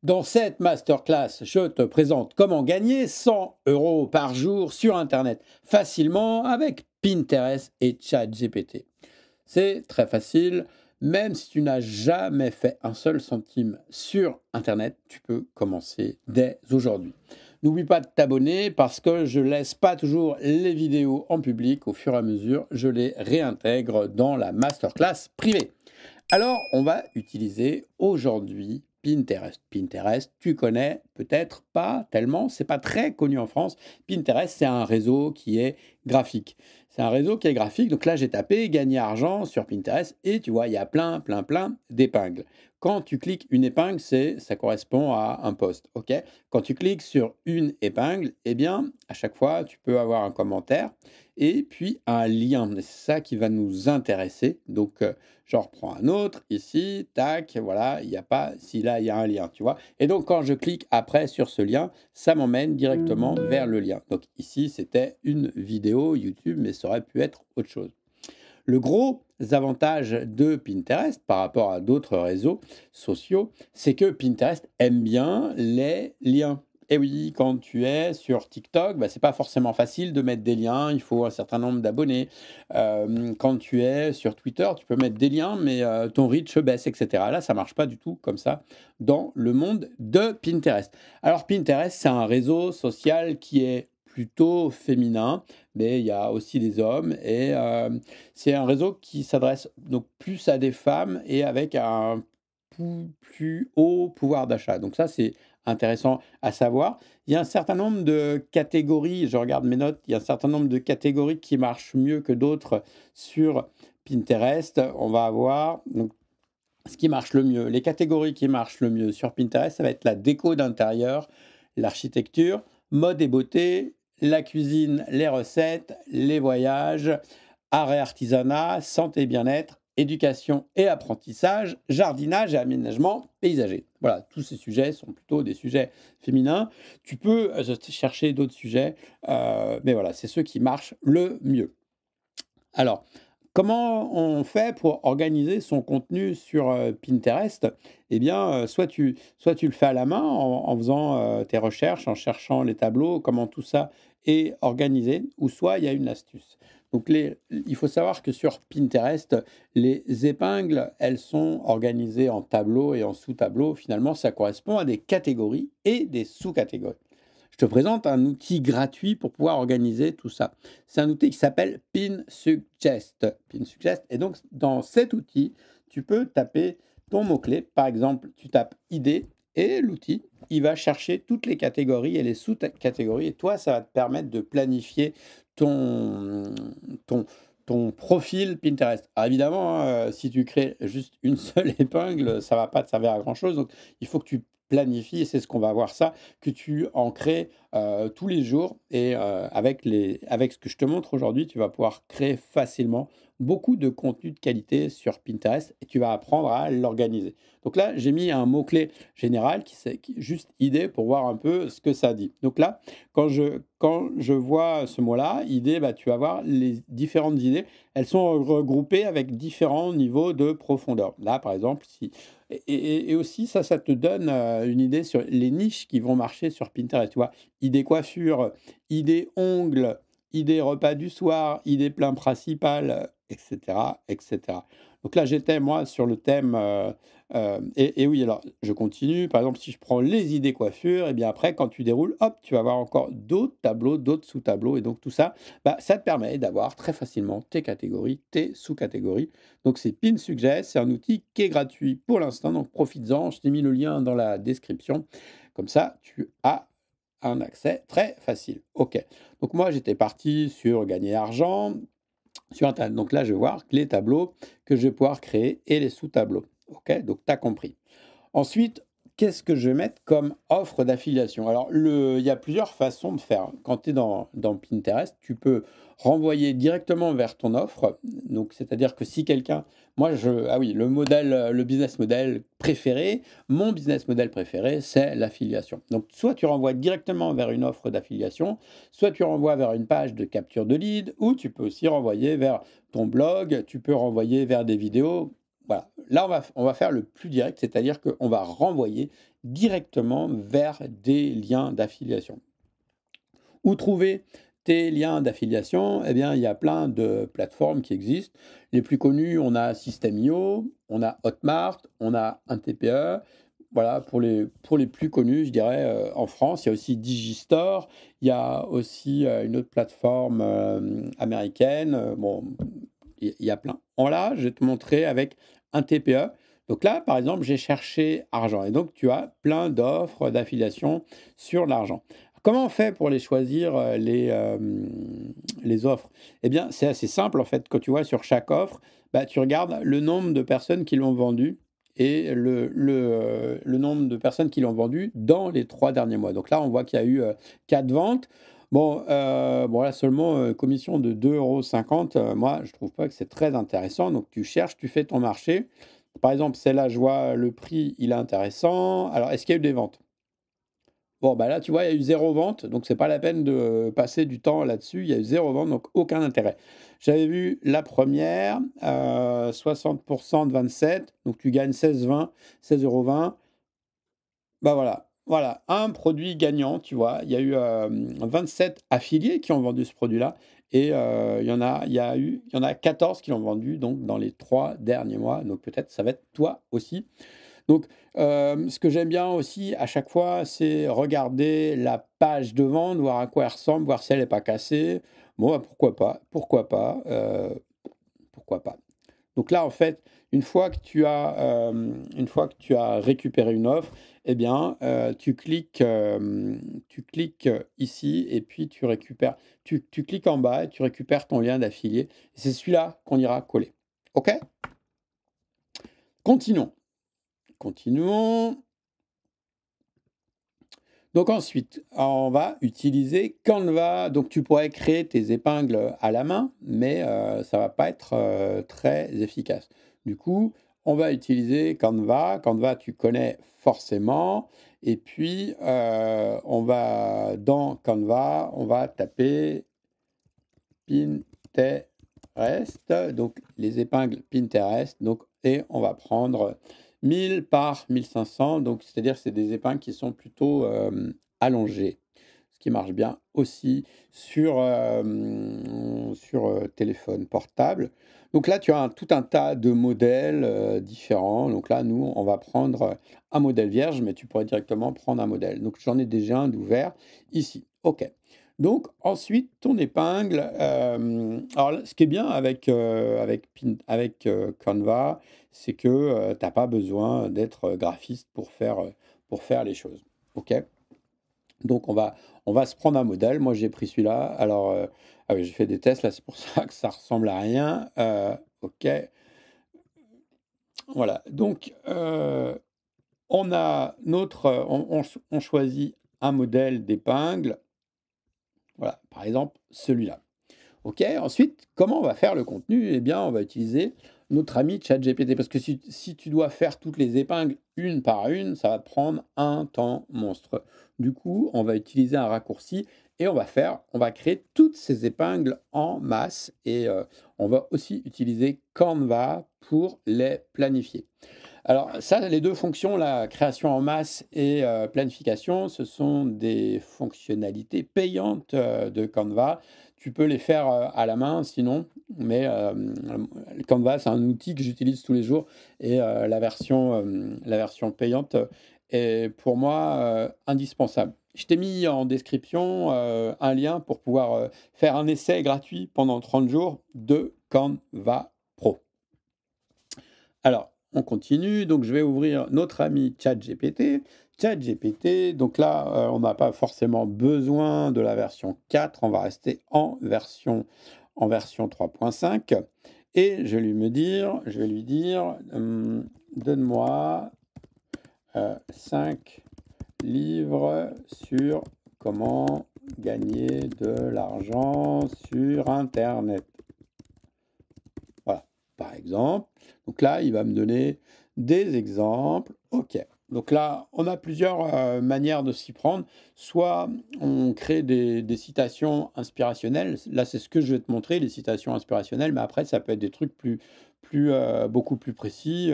Dans cette masterclass, je te présente comment gagner 100 € par jour sur Internet facilement avec Pinterest et ChatGPT. C'est très facile, même si tu n'as jamais fait un seul centime sur Internet, tu peux commencer dès aujourd'hui. N'oublie pas de t'abonner parce que je ne laisse pas toujours les vidéos en public. Au fur et à mesure, je les réintègre dans la masterclass privée. Alors, on va utiliser aujourd'hui Pinterest. Pinterest, tu connais peut-être pas tellement, c'est pas très connu en France. Pinterest, c'est un réseau qui est graphique. C'est un réseau qui est graphique. Donc là, j'ai tapé gagner argent sur Pinterest et tu vois, il y a plein d'épingles. Quand tu cliques une épingle, ça correspond à un post. Ok. Quand tu cliques sur une épingle, eh bien, à chaque fois, tu peux avoir un commentaire et puis un lien. C'est ça qui va nous intéresser. Donc, j'en reprends un autre ici, tac, voilà, il n'y a pas, si là il y a un lien, tu vois. Et donc quand je clique après sur ce lien, ça m'emmène directement vers le lien. Donc ici, c'était une vidéo YouTube, mais ça aurait pu être autre chose. Le gros avantage de Pinterest par rapport à d'autres réseaux sociaux, c'est que Pinterest aime bien les liens. Et oui, quand tu es sur TikTok, bah, c'est pas forcément facile de mettre des liens, il faut un certain nombre d'abonnés. Quand tu es sur Twitter, tu peux mettre des liens, mais ton reach baisse, etc. Là, ça marche pas du tout comme ça dans le monde de Pinterest. Alors Pinterest, c'est un réseau social qui est plutôt féminin, mais il y a aussi des hommes et c'est un réseau qui s'adresse donc plus à des femmes et avec un plus haut pouvoir d'achat. Donc ça, c'est intéressant à savoir. Il y a un certain nombre de catégories, je regarde mes notes, il y a un certain nombre de catégories qui marchent mieux que d'autres sur Pinterest. On va avoir donc, ce qui marche le mieux. Les catégories qui marchent le mieux sur Pinterest, ça va être la déco d'intérieur, l'architecture, mode et beauté, la cuisine, les recettes, les voyages, art et artisanat, santé et bien-être, éducation et apprentissage, jardinage et aménagement paysager. Voilà, tous ces sujets sont plutôt des sujets féminins. Tu peux chercher d'autres sujets, mais voilà, c'est ceux qui marchent le mieux. Alors, comment on fait pour organiser son contenu sur Pinterest? Eh bien, soit tu le fais à la main en faisant tes recherches, en cherchant les tableaux, comment tout ça est organisé, ou soit il y a une astuce. Donc, il faut savoir que sur Pinterest, les épingles, elles sont organisées en tableaux et en sous-tableaux. Finalement, ça correspond à des catégories et des sous-catégories. Je te présente un outil gratuit pour pouvoir organiser tout ça. C'est un outil qui s'appelle PinSuggest. PinSuggest. Et donc, dans cet outil, tu peux taper ton mot-clé. Par exemple, tu tapes idée et l'outil, il va chercher toutes les catégories et les sous-catégories. Et toi, ça va te permettre de planifier ton, ton, ton profil Pinterest. Alors évidemment, hein, si tu crées juste une seule épingle, ça ne va pas te servir à grand-chose. Donc, il faut que tu planifies, et c'est ce qu'on va voir ça, que tu en crées tous les jours. Et avec ce que je te montre aujourd'hui, tu vas pouvoir créer facilement beaucoup de contenu de qualité sur Pinterest et tu vas apprendre à l'organiser. Donc là, j'ai mis un mot-clé général qui est juste idée pour voir un peu ce que ça dit. Donc là, quand je vois ce mot-là, idée, bah, tu vas voir les différentes idées. Elles sont regroupées avec différents niveaux de profondeur. Là, par exemple, si et aussi, ça te donne une idée sur les niches qui vont marcher sur Pinterest. Tu vois, idée coiffure, idée ongles, idée repas du soir, idée plein principal, etc., etc. Donc là, j'étais, moi, sur le thème. Et oui, alors, je continue. Par exemple, si je prends les idées coiffure, et bien après, quand tu déroules, hop, tu vas avoir encore d'autres tableaux, d'autres sous-tableaux. Et donc, tout ça, bah, ça te permet d'avoir très facilement tes catégories, tes sous-catégories. Donc, c'est PinSuggest. C'est un outil qui est gratuit pour l'instant. Donc, profites-en. Je t'ai mis le lien dans la description. Comme ça, tu as un accès très facile. OK. Donc, moi, j'étais parti sur gagner argent sur Internet. Donc là, je vais voir les tableaux que je vais pouvoir créer et les sous-tableaux. OK. Donc, tu as compris. Ensuite, qu'est-ce que je vais mettre comme offre d'affiliation? Alors, il y a plusieurs façons de faire. Quand tu es dans Pinterest, tu peux renvoyer directement vers ton offre. Donc, c'est-à-dire que si quelqu'un, ah oui, le business model préféré, mon business model préféré, c'est l'affiliation. Donc, soit tu renvoies directement vers une offre d'affiliation, soit tu renvoies vers une page de capture de lead, ou tu peux aussi renvoyer vers ton blog, tu peux renvoyer vers des vidéos. Voilà. Là, on va faire le plus direct, c'est-à-dire qu'on va renvoyer directement vers des liens d'affiliation. Où trouver tes liens d'affiliation? Eh bien, il y a plein de plateformes qui existent. Les plus connues, on a System.io, on a Hotmart, on a un TPE. Voilà, pour les plus connus, je dirais, en France. Il y a aussi Digistore, il y a aussi une autre plateforme américaine. Bon, il y a plein. En là, je vais te montrer avec un TPE. Donc là, par exemple, j'ai cherché argent. Et donc, tu as plein d'offres d'affiliation sur l'argent. Comment on fait pour les choisir, les offres? Eh bien, c'est assez simple, en fait. Quand tu vois sur chaque offre, bah, tu regardes le nombre de personnes qui l'ont vendu et le nombre de personnes qui l'ont vendu dans les 3 derniers mois. Donc là, on voit qu'il y a eu 4 ventes. Bon, là, seulement commission de 2,50 €. Moi, je trouve pas que c'est très intéressant. Donc, tu cherches, tu fais ton marché. Par exemple, celle-là, je vois le prix, il est intéressant. Alors, est-ce qu'il y a eu des ventes? Bon, bah là, tu vois, il y a eu 0 vente, donc c'est pas la peine de passer du temps là-dessus. Il y a eu 0 vente, donc aucun intérêt. J'avais vu la première, 60 de 27, donc tu gagnes 16,20 16,20 €. Bah voilà, un produit gagnant, tu vois? Il y a eu, 27 affiliés qui ont vendu ce produit-là et il y en a 14 qui l'ont vendu donc dans les 3 derniers mois, donc peut-être ça va être toi aussi. Donc, ce que j'aime bien aussi à chaque fois, c'est regarder la page de vente, voir à quoi elle ressemble, voir si elle est pas cassée. Bon, bah, pourquoi pas. Donc là, en fait, une fois que tu as récupéré une offre, eh bien, tu cliques, ici et puis tu cliques en bas et tu récupères ton lien d'affilié. C'est celui-là qu'on ira coller. OK? Continuons. Continuons. Donc ensuite, on va utiliser Canva. Donc tu pourrais créer tes épingles à la main, mais ça va pas être très efficace. Du coup, on va utiliser Canva. Canva, tu connais forcément. Et puis, on va dans Canva, on va taper Pinterest, donc les épingles Pinterest. Donc, et on va prendre 1000 par 1500, donc c'est-à-dire que c'est des épingles qui sont plutôt allongées, ce qui marche bien aussi sur téléphone portable. Donc là, tu as tout un tas de modèles différents. Donc là, nous, on va prendre un modèle vierge, mais tu pourrais directement prendre un modèle. Donc j'en ai déjà un d'ouvert ici. OK. Donc ensuite, ton épingle, alors là, ce qui est bien avec Canva, c'est que, tu as pas besoin d'être graphiste pour faire les choses. OK? Donc on va se prendre un modèle. Moi, j'ai pris celui-là. Alors, ah oui, j'ai fait des tests là, c'est pour ça que ça ressemble à rien. OK, voilà. Donc, on a notre, on choisit un modèle d'épingle. Voilà, par exemple, celui-là. OK, ensuite, comment on va faire le contenu? Eh bien, on va utiliser notre ami ChatGPT parce que si tu dois faire toutes les épingles une par une, ça va te prendre un temps monstre. Du coup, on va utiliser un raccourci et on va créer toutes ces épingles en masse et on va aussi utiliser Canva pour les planifier. Alors ça, les 2 fonctions, la création en masse et planification, ce sont des fonctionnalités payantes, de Canva. Tu peux les faire, à la main sinon, mais Canva, c'est un outil que j'utilise tous les jours et la version payante est pour moi, indispensable. Je t'ai mis en description, un lien pour pouvoir, faire un essai gratuit pendant 30 jours de Canva Pro. Alors, on continue. Donc, je vais ouvrir notre ami ChatGPT. ChatGPT, donc là, on n'a pas forcément besoin de la version 4. On va rester en version 3.5. Et je vais lui dire, donne-moi 5 livres sur comment gagner de l'argent sur Internet. Voilà, par exemple. Donc là, il va me donner des exemples. OK. Donc là, on a plusieurs manières de s'y prendre. Soit on crée des citations inspirationnelles. Là, c'est ce que je vais te montrer, les citations inspirationnelles. Mais après, ça peut être des trucs beaucoup plus précis.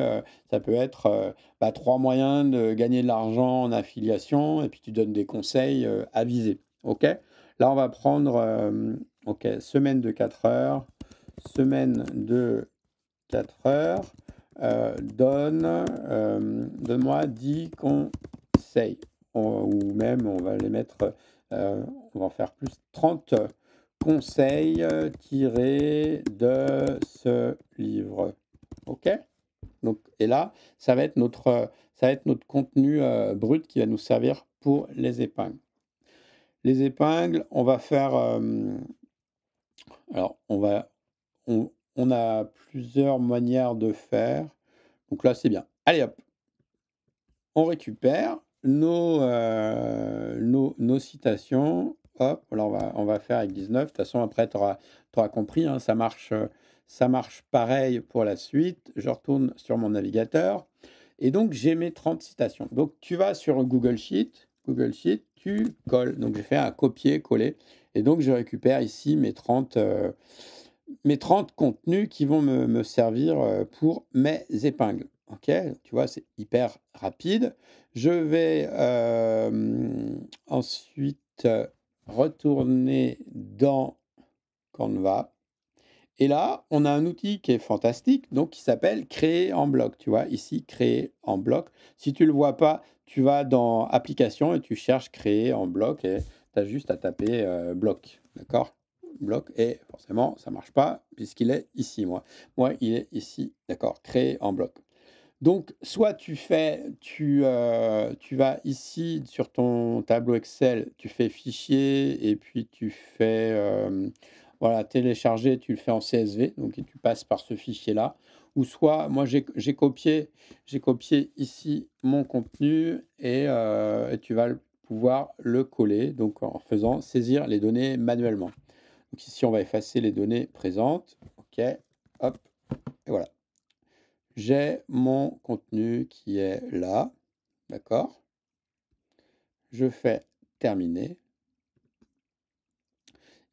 Ça peut être 3 moyens de gagner de l'argent en affiliation. Et puis tu donnes des conseils avisés. OK? Là, on va prendre OK, semaine de 4 heures. Semaine de 4 heures. Donne-moi 10 conseils. Ou même, on va les mettre, on va en faire plus 30 conseils tirés de ce livre. OK? Donc, et là, ça va être notre contenu brut qui va nous servir pour les épingles. Les épingles, on va faire. Alors, on a plusieurs manières de faire. Donc là, c'est bien. Allez hop, on récupère nos citations. Hop, là, on va faire avec 19. De toute façon, après, tu auras compris, hein, ça marche pareil pour la suite. Je retourne sur mon navigateur. Et donc, j'ai mes 30 citations. Donc, tu vas sur Google Sheet, tu colles. Donc, j'ai fait un copier-coller. Et donc, je récupère ici mes 30 contenus qui vont me servir pour mes épingles. OK, tu vois, c'est hyper rapide. Je vais ensuite retourner dans Canva. Et là, on a un outil qui est fantastique, donc qui s'appelle Créer en bloc. Tu vois, ici, Créer en bloc. Si tu ne le vois pas, tu vas dans Applications et tu cherches Créer en bloc et tu as juste à taper bloc. D'accord? Bloc et forcément, ça ne marche pas puisqu'il est ici, moi. Moi, il est ici. D'accord? Créer en bloc. Donc, soit tu vas ici sur ton tableau Excel, tu fais fichier et puis tu fais voilà, télécharger, tu le fais en CSV, donc et tu passes par ce fichier-là. Ou soit, moi j'ai copié ici mon contenu et tu vas pouvoir le coller, donc en faisant saisir les données manuellement. Donc ici, on va effacer les données présentes. OK, hop, et voilà. J'ai mon contenu qui est là, d'accord? Je fais terminer.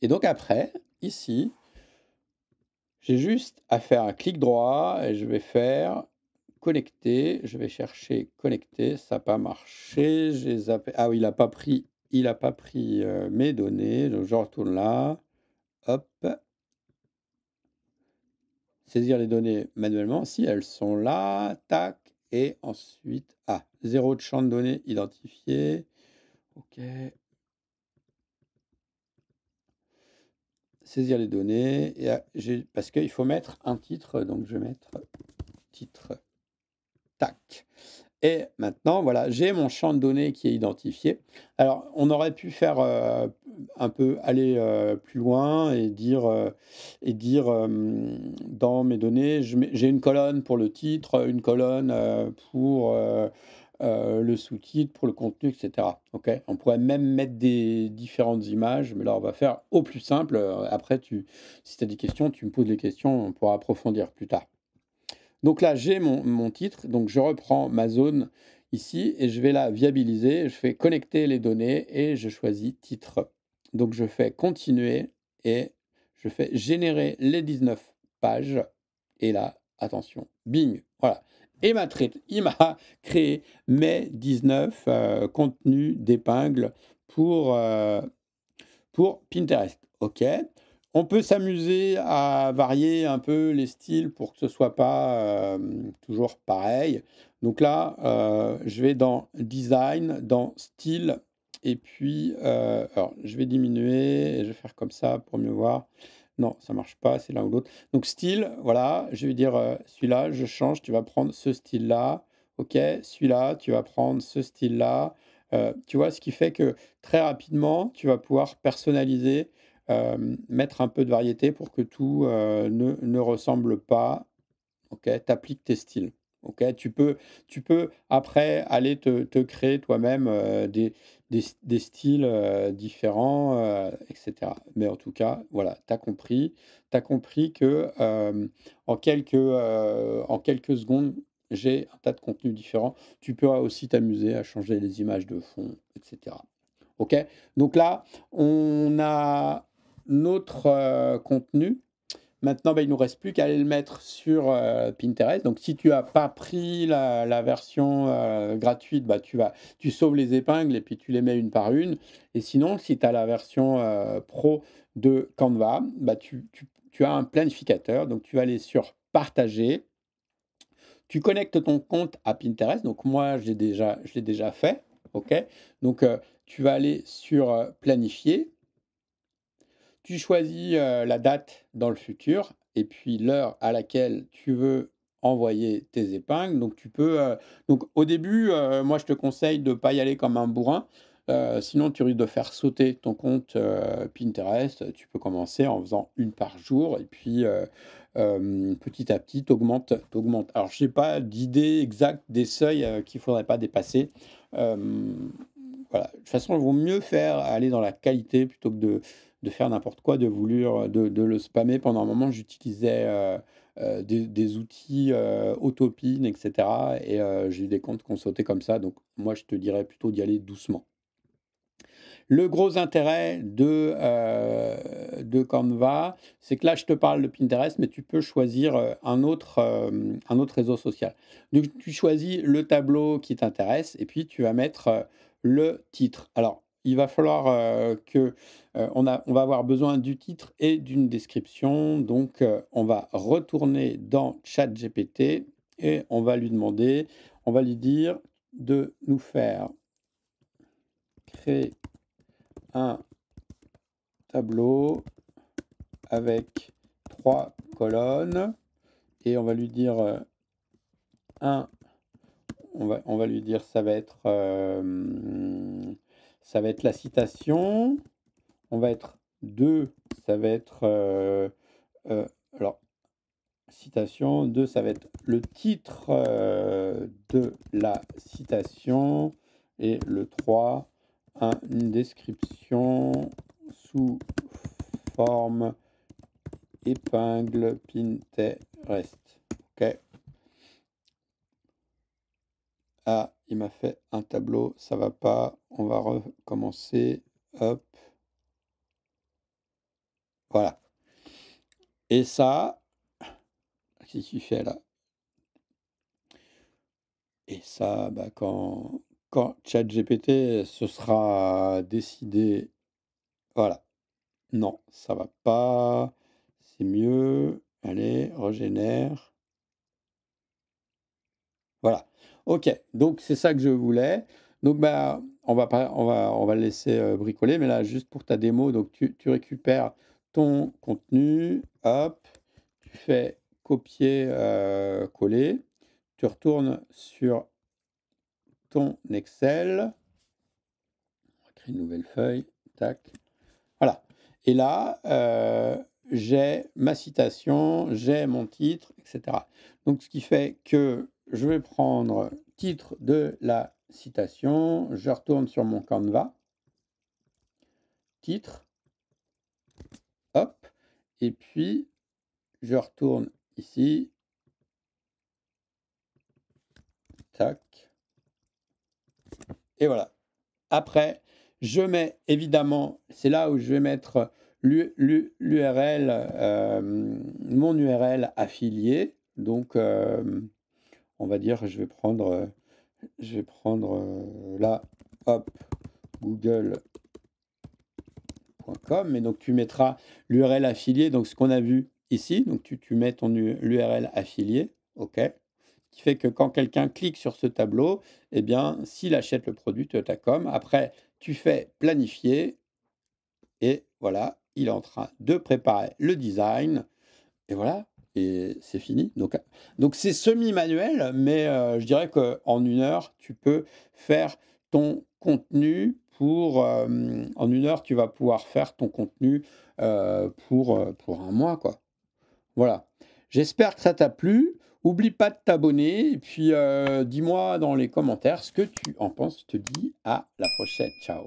Et donc après, ici, j'ai juste à faire un clic droit et je vais faire connecter. Je vais chercher connecter, ça n'a pas marché. J'ai zappé. Ah oui, il a pas pris mes données. Donc je retourne là. Hop. Saisir les données manuellement. Si elles sont là, tac. Et ensuite, 0 de champ de données identifié. OK. Saisir les données. Parce qu'il faut mettre un titre. Donc, je vais mettre titre. Tac. Et maintenant, voilà, j'ai mon champ de données qui est identifié. Alors, on aurait pu faire un peu aller plus loin et dire, dans mes données, j'ai une colonne pour le titre, une colonne pour le sous-titre, pour le contenu, etc. Ok. On pourrait même mettre des différentes images, mais là, on va faire au plus simple. Après, si tu as des questions, tu me poses les questions, on pourra approfondir plus tard. Donc là, j'ai mon titre, donc je reprends ma zone ici et je vais la viabiliser. Je fais connecter les données et je choisis titre. Donc je fais continuer et je fais générer les 19 pages. Et là, attention, bing, voilà. Et il m'a créé mes 19 contenus d'épingles pour Pinterest. OK. On peut s'amuser à varier un peu les styles pour que ce soit pas toujours pareil. Donc là, je vais dans Design, dans Style, et puis alors, je vais diminuer et je vais faire comme ça pour mieux voir. Non, ça marche pas, c'est l'un ou l'autre. Donc style, voilà, je vais dire celui-là, je change, tu vas prendre ce style-là. OK, celui-là, tu vas prendre ce style-là. Tu vois, ce qui fait que très rapidement, tu vas pouvoir personnaliser, mettre un peu de variété pour que tout ne ressemble pas. OK, tu appliques tes styles. OK, tu peux après aller te créer toi-même des styles différents, etc. Mais en tout cas, voilà, tu as compris. Tu as compris que en quelques secondes, j'ai un tas de contenus différents. Tu peux aussi t'amuser à changer les images de fond, etc. OK? Donc là, on a notre contenu. Maintenant, il ne nous reste plus qu'à aller le mettre sur Pinterest. Donc, si tu n'as pas pris la version gratuite, tu sauves les épingles et puis tu les mets une par une. Et sinon, si tu as la version pro de Canva, tu as un planificateur. Donc, tu vas aller sur Partager. Tu connectes ton compte à Pinterest. Donc, moi, je l'ai déjà fait. OK? Donc, tu vas aller sur Planifier. Tu choisis la date dans le futur et puis l'heure à laquelle tu veux envoyer tes épingles. Donc, donc au début, moi, je te conseille de ne pas y aller comme un bourrin. Sinon, tu risques de faire sauter ton compte Pinterest. Tu peux commencer en faisant une par jour et puis petit à petit, tu augmentes. Alors, je n'ai pas d'idée exacte des seuils qu'il ne faudrait pas dépasser. Euh, voilà. De toute façon, il vaut mieux aller dans la qualité plutôt que de faire n'importe quoi, de le spammer. Pendant un moment, j'utilisais des outils Autopin, etc. Et j'ai eu des comptes qui ont sauté comme ça. Donc, moi, je te dirais plutôt d'y aller doucement. Le gros intérêt de Canva, c'est que là, je te parle de Pinterest, mais tu peux choisir un autre réseau social. Donc, tu choisis le tableau qui t'intéresse et puis tu vas mettre le titre. Alors, il va falloir on va avoir besoin du titre et d'une description. Donc, on va retourner dans ChatGPT et on va lui dire de nous faire créer un tableau avec 3 colonnes et on va lui dire on va lui dire ça va être la citation, on va être 2, ça va être alors citation, 2 ça va être le titre de la citation et le 3 une description sous forme épingle Pinterest. OK. Ah, il m'a fait un tableau, ça va pas. On va recommencer. Hop. Voilà. Et ça, qu'est-ce qu'il fait là? Et ça, quand ChatGPT se sera décidé, voilà. Non, ça va pas. C'est mieux. Allez, régénère. Voilà. OK. Donc c'est ça que je voulais. Donc on va le laisser bricoler, mais là juste pour ta démo, donc tu récupères ton contenu, hop, tu fais copier, coller, tu retournes sur ton Excel, on va créer une nouvelle feuille, tac. Voilà. Et là, j'ai ma citation, j'ai mon titre, etc. Donc, ce qui fait que je vais prendre titre de la citation, je retourne sur mon Canva, titre, hop, et puis je retourne ici, tac, et voilà. Après, je mets évidemment, c'est là où je vais mettre l'URL, mon URL affilié. Donc, on va dire, je vais prendre là, hop, google.com. Et donc, tu mettras l'URL affilié, donc ce qu'on a vu ici. Donc, tu mets ton l'URL affilié, OK. Ce qui fait que quand quelqu'un clique sur ce tableau, eh bien, s'il achète le produit de ta com, après, tu fais planifier et voilà, il est en train de préparer le design et voilà, et c'est fini. Donc c'est semi-manuel, mais je dirais qu'en 1 heure, tu peux faire ton contenu en 1 heure, tu vas pouvoir faire ton contenu pour un mois, quoi. Voilà. J'espère que ça t'a plu. Oublie pas de t'abonner et puis dis-moi dans les commentaires ce que tu en penses. Je te dis à la prochaine. Ciao.